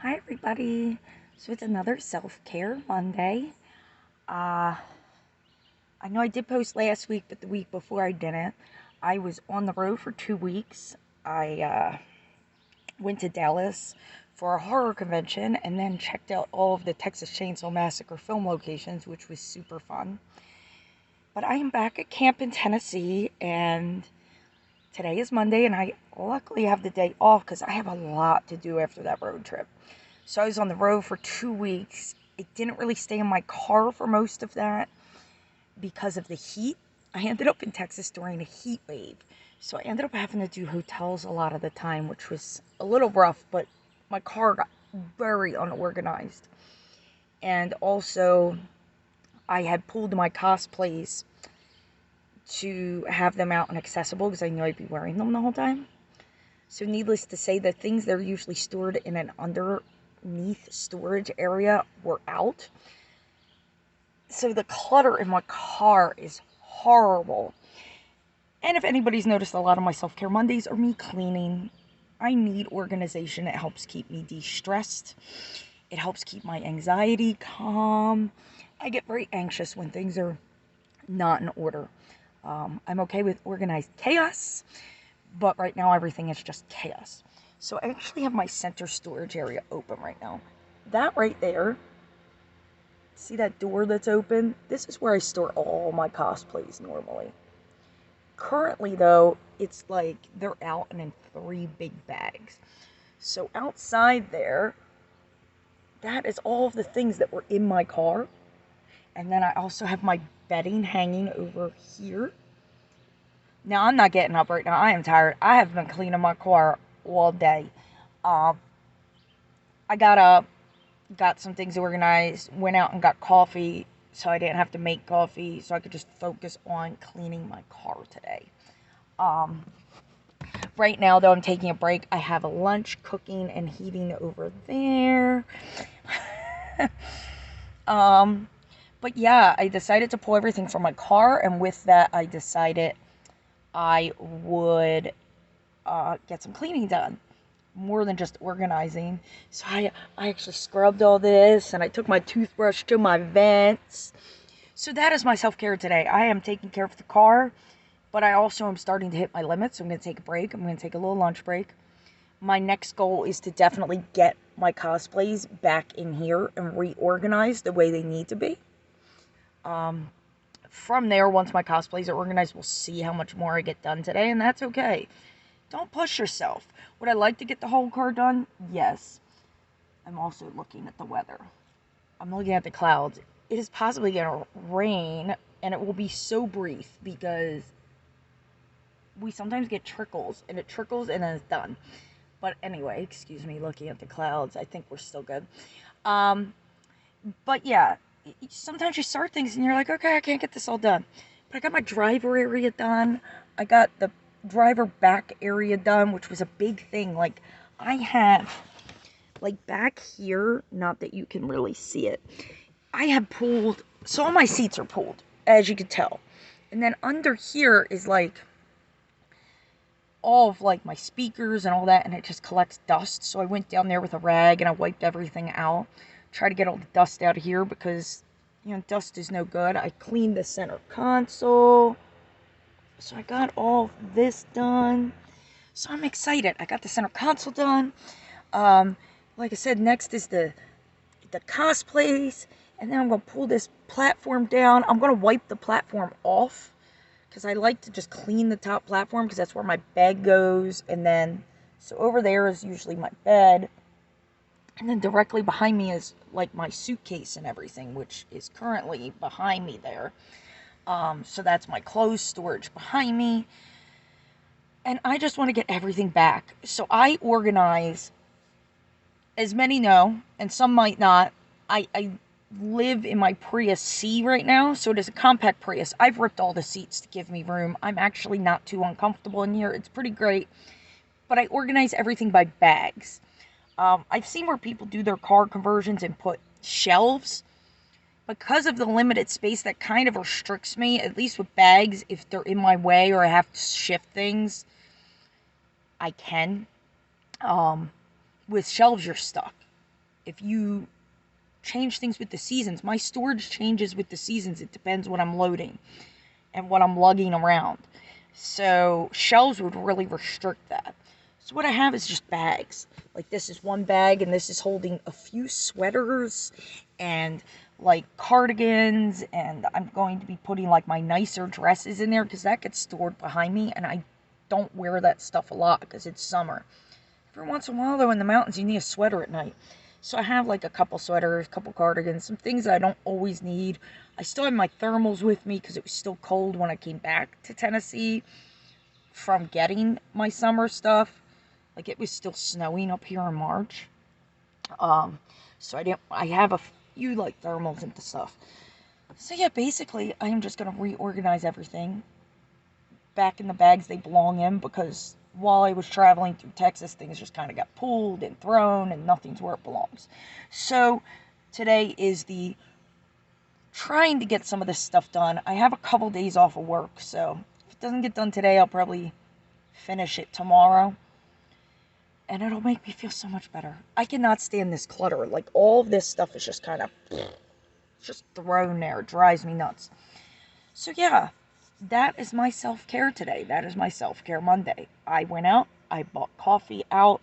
Hi everybody. So it's another self-care Monday. Uh I know I did post last week, but the week before I didn't. I was on the road for 2 weeks. I went to Dallas for a horror convention and then checked out all of the Texas Chainsaw Massacre film locations, which was super fun. But I am back at camp in Tennessee, and today is Monday, and I luckily have the day off because I have a lot to do after that road trip. So I was on the road for 2 weeks. I didn't really stay in my car for most of that because of the heat. I ended up in Texas during a heat wave. So I ended up having to do hotels a lot of the time, which was a little rough, but my car got very unorganized. And also, I had pulled my cosplays to have them out and accessible because I knew I'd be wearing them the whole time. So needless to say, the things that are usually stored in an underneath storage area were out. So the clutter in my car is horrible. And if anybody's noticed, a lot of my self-care Mondays are me cleaning. I need organization. It helps keep me de-stressed. It helps keep my anxiety calm. I get very anxious when things are not in order. I'm okay with organized chaos, but right now everything is just chaos. So I actually have my center storage area open right now. That right there, see that door that's open? This is where I store all my cosplays normally. Currently though, it's like they're out and in 3 big bags. So outside there, that is all of the things that were in my car. And then I also have my bedding hanging over here. Now I'm not getting up right now. I am tired. I have been cleaning my car all day. I got up, got some things organized, went out and got coffee so I didn't have to make coffee, so I could just focus on cleaning my car today. Um, right now, though, I'm taking a break. I have a lunch cooking and heating over there. But yeah, I decided to pull everything from my car, and with that, I decided I would get some cleaning done. More than just organizing. So I actually scrubbed all this and I took my toothbrush to my vents. So that is my self-care today. I am taking care of the car, but I also am starting to hit my limits. So I'm going to take a break. I'm going to take a little lunch break. My next goal is to definitely get my cosplays back in here and reorganized the way they need to be. From there, once my cosplays are organized, we'll see how much more I get done today, and that's okay. Don't push yourself. Would I like to get the whole car done? Yes. I'm also looking at the weather. I'm looking at the clouds. It is possibly going to rain, and it will be so brief because we sometimes get trickles, and it trickles and then it's done. But anyway, excuse me, looking at the clouds, I think we're still good. But yeah, sometimes you start things and you're like, okay, I can't get this all done. But I got my driver area done. I got the driver back area done, which was a big thing. Like, I have, like, back here, not that you can really see it, I have pulled, so all my seats are pulled, as you can tell. And then under here is, like, all of, like, my speakers and all that, and it just collects dust. So I went down there with a rag and I wiped everything out. Try to get all the dust out of here because, you know, dust is no good. I cleaned the center console. So I got all of this done. So I'm excited. I got the center console done. Like I said, next is the cosplays. And then I'm going to pull this platform down. I'm going to wipe the platform off because I like to just clean the top platform because that's where my bed goes. And then, so over there is usually my bed. And then directly behind me is like my suitcase and everything, which is currently behind me there. So that's my clothes storage behind me. And I just want to get everything back. So I organize, as many know, and some might not, I live in my Prius C right now, so it is a compact Prius. I've ripped all the seats to give me room. I'm actually not too uncomfortable in here. It's pretty great. But I organize everything by bags. I've seen where people do their car conversions and put shelves. Because of the limited space, that kind of restricts me, at least with bags. If they're in my way or I have to shift things, I can. With shelves, you're stuck. if you change things with the seasons, my storage changes with the seasons. It depends what I'm loading and what I'm lugging around. So shelves would really restrict that. So what I have is just bags. Like this is one bag, and this is holding a few sweaters and like cardigans, and I'm going to be putting like my nicer dresses in there because that gets stored behind me, and I don't wear that stuff a lot because it's summer. Every once in a while though, in the mountains, you need a sweater at night. So I have like a couple sweaters, a couple cardigans, some things that I don't always need. I still have my thermals with me because it was still cold when I came back to Tennessee from getting my summer stuff. Like it was still snowing up here in March. So I have a few like thermals and stuff. So yeah, basically I'm just going to reorganize everything back in the bags they belong in, because while I was traveling through Texas, things just kind of got pulled and thrown and nothing's where it belongs. So today is the trying to get some of this stuff done. I have a couple days off of work, so if it doesn't get done today, I'll probably finish it tomorrow. And it'll make me feel so much better. I cannot stand this clutter. Like, all of this stuff is just kind of just thrown there. It drives me nuts. So yeah, that is my self-care today. That is my self-care Monday. I went out. I bought coffee out.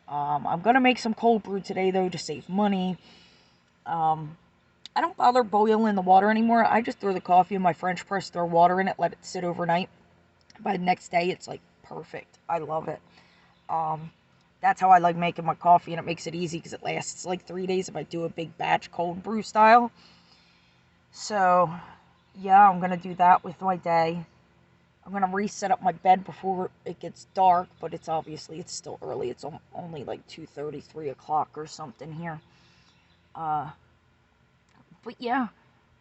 I'm going to make some cold brew today, though, to save money. I don't bother boiling the water anymore. I just throw the coffee in my French press, throw water in it, let it sit overnight. By the next day, it's like perfect. I love it. That's how I like making my coffee, and it makes it easy because it lasts like 3 days if I do a big batch cold brew style. So, yeah, I'm going to do that with my day. I'm going to reset up my bed before it gets dark, but it's still early. It's only like 2:30, 3 o'clock or something here. But yeah,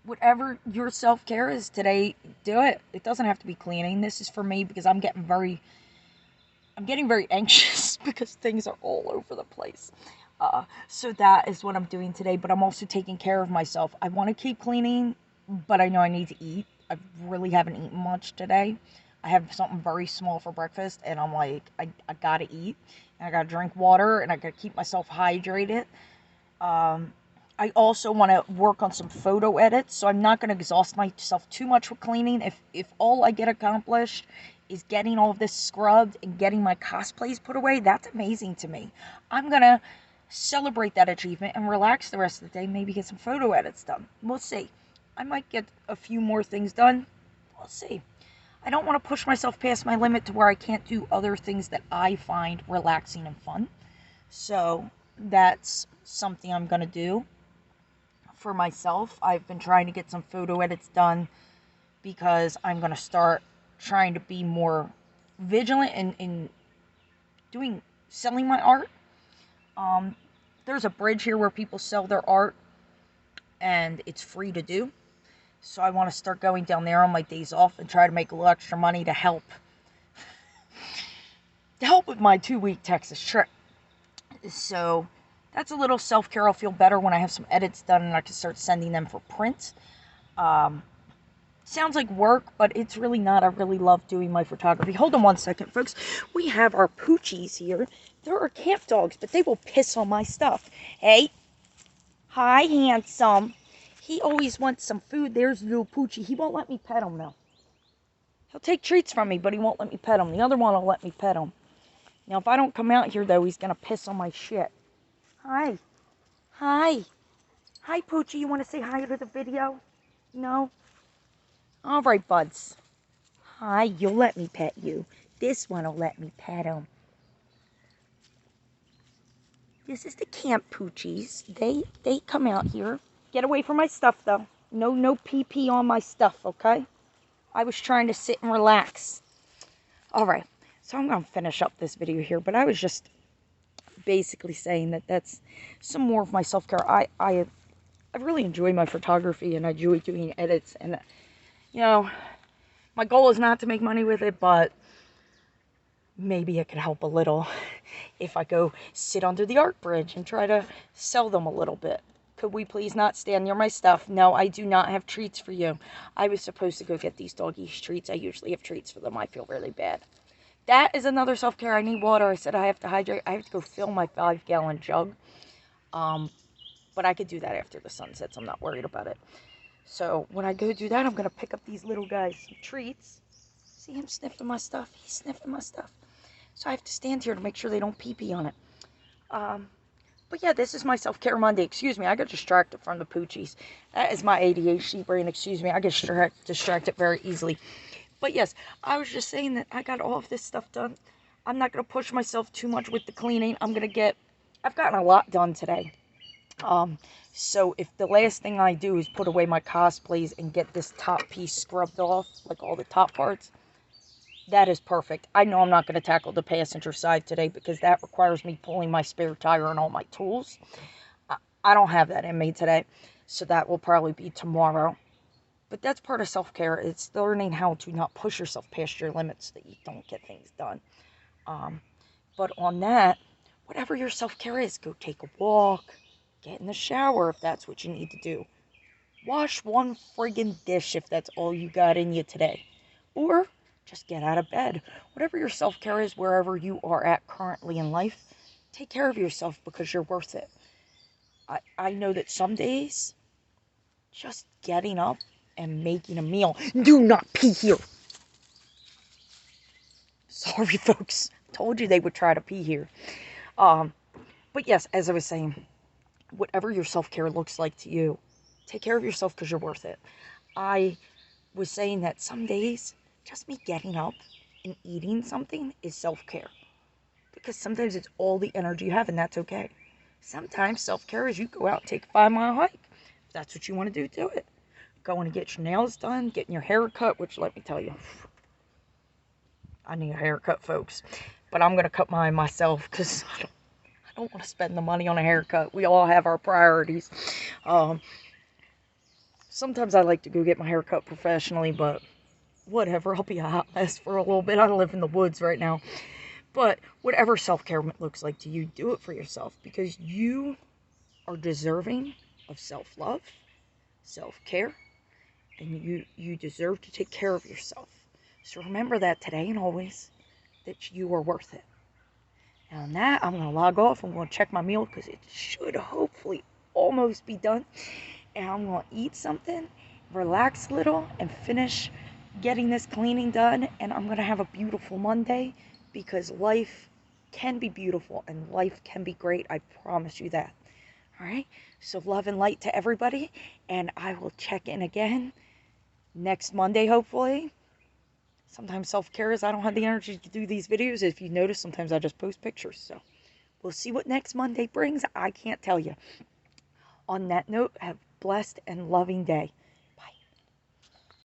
whatever your self-care is today, do it. It doesn't have to be cleaning. This is for me because I'm getting very anxious because things are all over the place. So that is what I'm doing today, but I'm also taking care of myself. I want to keep cleaning, but I know I need to eat. I really haven't eaten much today. I have something very small for breakfast, and I'm like, I gotta eat, and I gotta drink water, and I gotta keep myself hydrated. I also want to work on some photo edits, so I'm not going to exhaust myself too much with cleaning. If all I get accomplished is getting all of this scrubbed and getting my cosplays put away, that's amazing to me. I'm going to celebrate that achievement and relax the rest of the day, maybe get some photo edits done. We'll see. I might get a few more things done. We'll see. I don't want to push myself past my limit to where I can't do other things that I find relaxing and fun. So that's something I'm going to do for myself. I've been trying to get some photo edits done because I'm going to start trying to be more vigilant in selling my art. There's a bridge here where people sell their art, and it's free to do. So I want to start going down there on my days off and try to make a little extra money to help with my 2-week Texas trip. So that's a little self-care. I'll feel better when I have some edits done and I can start sending them for print. Sounds like work, but it's really not. I really love doing my photography. Hold on one second, folks. We have our poochies here. There are camp dogs, but they will piss on my stuff. Hey. Hi, handsome. He always wants some food. There's little poochie. He won't let me pet him, though. He'll take treats from me, but he won't let me pet him. The other one will let me pet him. Now, if I don't come out here, though, he's going to piss on my shit. Hi. Hi. Hi, Poochie. You want to say hi to the video? No? All right, buds. Hi. You'll let me pet you. This one will let me pet him. This is the camp Poochies. They come out here. Get away from my stuff, though. No pee-pee on my stuff, okay? I was trying to sit and relax. All right. So I'm going to finish up this video here, but I was just basically saying that that's some more of my self-care. I really enjoy my photography, and I enjoy doing edits, and you know, my goal is not to make money with it, but maybe it could help a little if I go sit under the art bridge and try to sell them a little bit. Could we please not stand near my stuff? No, I do not have treats for you. I was supposed to go get these doggies treats. I usually have treats for them. I feel really bad. That is another self-care. I need water. I said I have to hydrate. I have to go fill my 5-gallon jug. But I could do that after the sun sets. I'm not worried about it. So when I go do that, I'm going to pick up these little guys some treats. See him sniffing my stuff? He's sniffing my stuff. So I have to stand here to make sure they don't pee-pee on it. But yeah, this is my self-care Monday. Excuse me, I got distracted from the poochies. That is my ADHD brain. Excuse me, I get distracted very easily. But yes, I was just saying that I got all of this stuff done. I'm not going to push myself too much with the cleaning. I've gotten a lot done today. So if the last thing I do is put away my cosplays and get this top piece scrubbed off, like all the top parts, that is perfect. I know I'm not going to tackle the passenger side today because that requires me pulling my spare tire and all my tools. I don't have that in me today, so that will probably be tomorrow. But that's part of self-care. It's learning how to not push yourself past your limits so that you don't get things done. But on that, whatever your self-care is, go take a walk, get in the shower if that's what you need to do. Wash one friggin' dish if that's all you got in you today. Or just get out of bed. Whatever your self-care is, wherever you are at currently in life, take care of yourself because you're worth it. I know that some days, just getting up and making a meal. Do not pee here. Sorry, folks. Told you they would try to pee here. But yes, as I was saying, whatever your self-care looks like to you, take care of yourself because you're worth it. I was saying that some days, just me getting up and eating something is self-care. Because sometimes it's all the energy you have, and that's okay. Sometimes self-care is you go out and take a 5-mile hike. If that's what you want to do, do it. Going to get your nails done, getting your hair cut, which let me tell you, I need a haircut, folks. But I'm going to cut mine myself because I don't want to spend the money on a haircut. We all have our priorities. Sometimes I like to go get my hair cut professionally, but whatever. I'll be a hot mess for a little bit. I live in the woods right now. But whatever self-care looks like to you, do it for yourself because you are deserving of self-love, self-care, and you deserve to take care of yourself. So remember that today and always, that you are worth it. And on that, I'm going to log off. I'm going to check my meal because it should hopefully almost be done. And I'm going to eat something, relax a little, and finish getting this cleaning done. And I'm going to have a beautiful Monday because life can be beautiful and life can be great. I promise you that. All right? So love and light to everybody. And I will check in again next Monday, hopefully. Sometimes self-care is I don't have the energy to do these videos. If you notice, sometimes I just post pictures. So we'll see what next Monday brings. I can't tell you. On that note, have a blessed and loving day.